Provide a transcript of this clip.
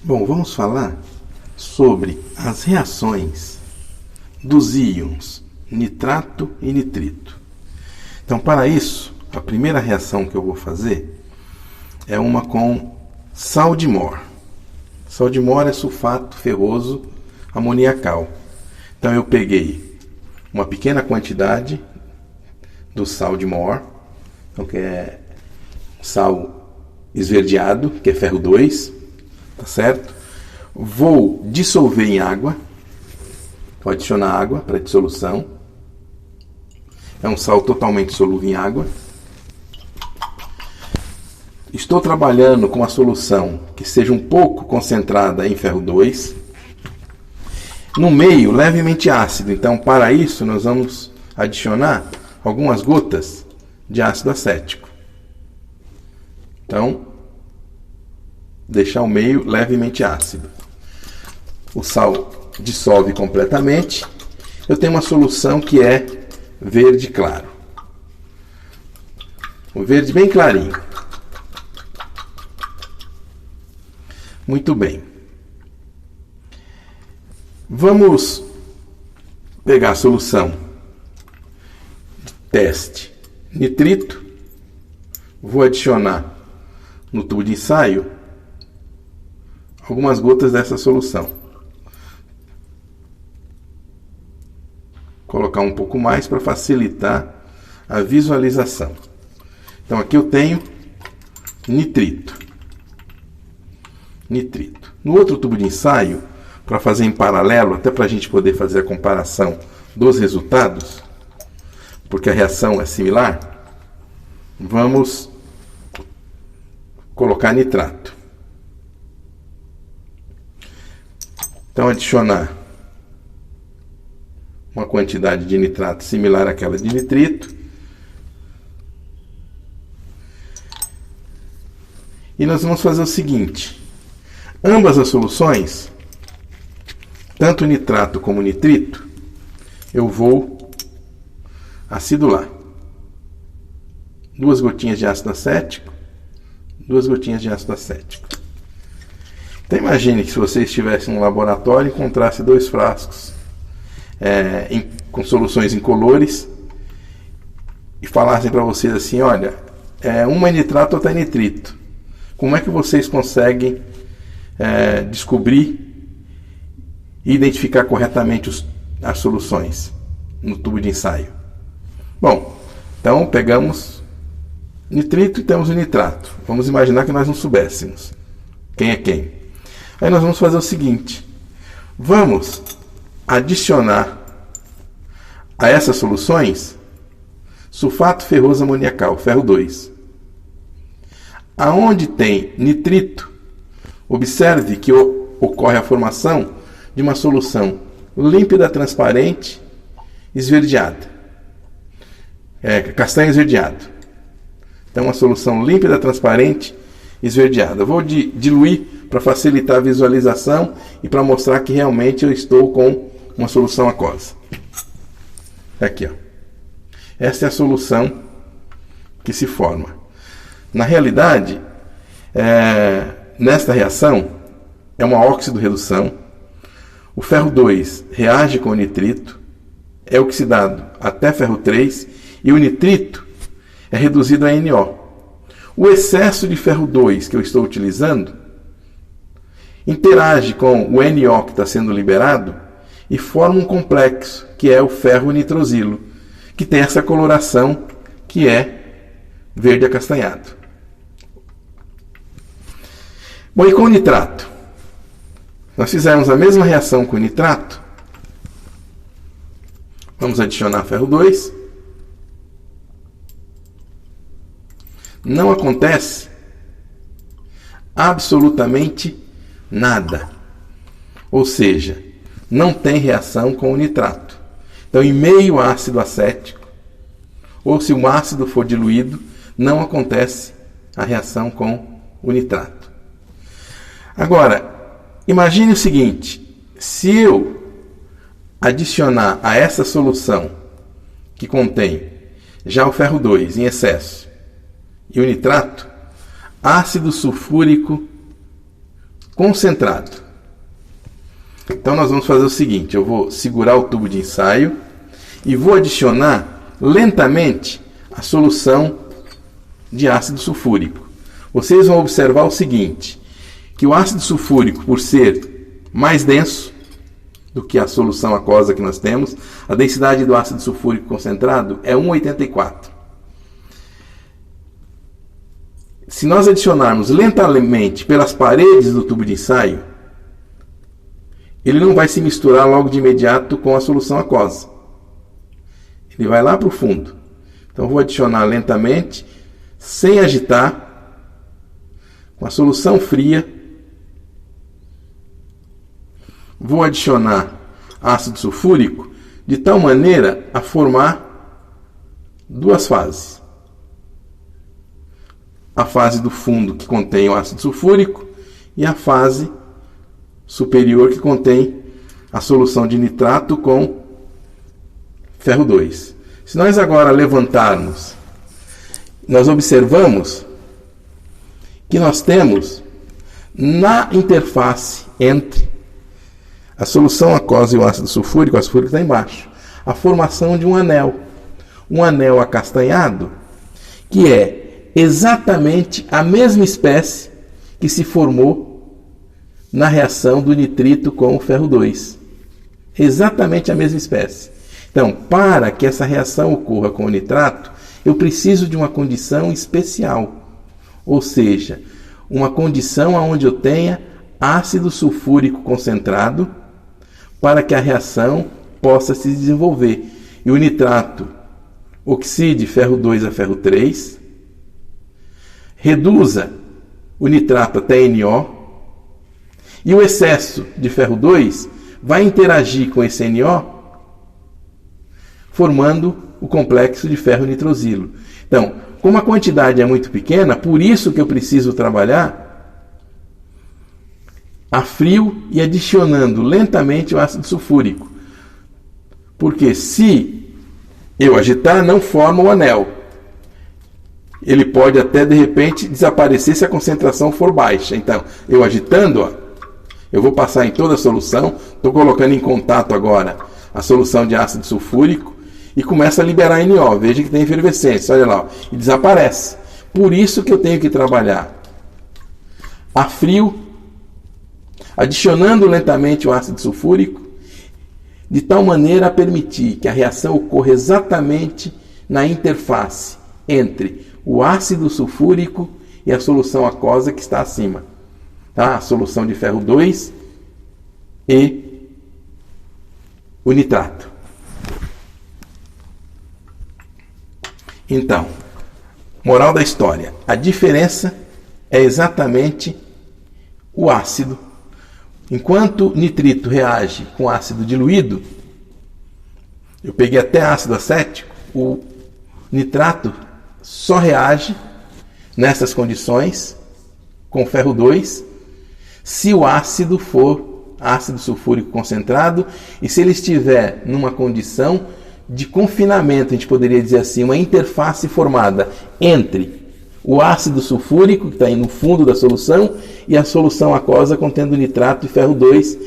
Bom, vamos falar sobre as reações dos íons nitrato e nitrito. Então, para isso, a primeira reação que eu vou fazer é uma com sal de Mor. Sal de Mor é sulfato ferroso amoniacal. Então, eu peguei uma pequena quantidade do sal de Mor, então, que é sal esverdeado, que é ferro 2, tá certo? Vou dissolver em água, vou adicionar água para dissolução. É um sal totalmente solúvel em água. Estou trabalhando com uma solução que seja um pouco concentrada em ferro 2. No meio, levemente ácido. Então, para isso, nós vamos adicionar algumas gotas de ácido acético. Então, deixar o meio levemente ácido. O sal dissolve completamente. Eu tenho uma solução que é verde claro. O verde bem clarinho. Muito bem. Vamos pegar a solução de teste nitrito. Vou adicionar no tubo de ensaio algumas gotas dessa solução. Colocar um pouco mais para facilitar a visualização. Então aqui eu tenho nitrito. No outro tubo de ensaio, para fazer em paralelo, até para a gente poder fazer a comparação dos resultados, porque a reação é similar, vamos colocar nitrato. Então, adicionar uma quantidade de nitrato similar àquela de nitrito. E nós vamos fazer o seguinte: ambas as soluções, tanto nitrato como nitrito, eu vou acidular. 2 gotinhas de ácido acético, 2 gotinhas de ácido acético. Então imagine que se você estivesse no laboratório e encontrasse 2 frascos com soluções incolores e falassem para vocês assim: olha, uma é nitrato, outra é nitrito. Como é que vocês conseguem descobrir e identificar corretamente as soluções no tubo de ensaio? Bom, então pegamos nitrito e temos o nitrato. Vamos imaginar que nós não soubéssemos quem é quem. Aí nós vamos fazer o seguinte: vamos adicionar a essas soluções sulfato ferroso amoniacal, ferro 2. Aonde tem nitrito, observe que ocorre a formação de uma solução límpida, transparente, esverdeada. Castanho esverdeado. Então, uma solução límpida, transparente, esverdeada. Eu vou diluir para facilitar a visualização e para mostrar que realmente eu estou com uma solução aquosa. Aqui, ó. Essa é a solução que se forma. Na realidade, nesta reação, é uma óxido-redução. O ferro 2 reage com o nitrito, é oxidado até ferro 3, e o nitrito é reduzido a NO. O excesso de ferro 2 que eu estou utilizando interage com o NO que está sendo liberado e forma um complexo, que é o ferro nitrosilo, que tem essa coloração que é verde acastanhado. Bom, e com o nitrato? Nós fizemos a mesma reação com o nitrato. Vamos adicionar ferro 2. Não acontece absolutamente nada. Ou seja, não tem reação com o nitrato. Então, em meio ácido acético, ou se o ácido for diluído, não acontece a reação com o nitrato. Agora, imagine o seguinte: se eu adicionar a essa solução que contém já o ferro 2 em excesso e o nitrato, ácido sulfúrico concentrado. Então nós vamos fazer o seguinte, eu vou segurar o tubo de ensaio e vou adicionar lentamente a solução de ácido sulfúrico. Vocês vão observar o seguinte, que o ácido sulfúrico, por ser mais denso do que a solução aquosa que nós temos, a densidade do ácido sulfúrico concentrado é 1,84. Se nós adicionarmos lentamente pelas paredes do tubo de ensaio, ele não vai se misturar logo de imediato com a solução aquosa. Ele vai lá para o fundo. Então vou adicionar lentamente, sem agitar, com a solução fria. Vou adicionar ácido sulfúrico de tal maneira a formar duas fases. A fase do fundo que contém o ácido sulfúrico e a fase superior que contém a solução de nitrato com ferro 2. Se nós agora levantarmos, nós observamos que nós temos na interface entre a solução aquosa e o ácido sulfúrico está embaixo, a formação de um anel acastanhado, que é exatamente a mesma espécie que se formou na reação do nitrito com o ferro 2. Exatamente a mesma espécie. Então, para que essa reação ocorra com o nitrato, eu preciso de uma condição especial. Ou seja, uma condição onde eu tenha ácido sulfúrico concentrado para que a reação possa se desenvolver. E o nitrato oxide ferro 2 a ferro 3, reduza o nitrato até NO, e o excesso de ferro 2 vai interagir com esse NO, formando o complexo de ferro nitrosilo. Então, como a quantidade é muito pequena, por isso que eu preciso trabalhar a frio e adicionando lentamente o ácido sulfúrico. Porque se eu agitar, não forma o anel. Ele pode até, de repente, desaparecer se a concentração for baixa. Então, eu agitando, eu vou passar em toda a solução, estou colocando em contato agora a solução de ácido sulfúrico e começa a liberar NO. Veja que tem efervescência, olha lá, e desaparece. Por isso que eu tenho que trabalhar a frio, adicionando lentamente o ácido sulfúrico, de tal maneira a permitir que a reação ocorra exatamente na interface entre o ácido sulfúrico e a solução aquosa que está acima. Tá? A solução de ferro 2 e o nitrato. Então, moral da história, a diferença é exatamente o ácido. Enquanto nitrito reage com ácido diluído, eu peguei até ácido acético, o nitrato só reage nessas condições com ferro 2 se o ácido for ácido sulfúrico concentrado e se ele estiver numa condição de confinamento, a gente poderia dizer assim, uma interface formada entre o ácido sulfúrico, que está aí no fundo da solução, e a solução aquosa contendo nitrato e ferro 2.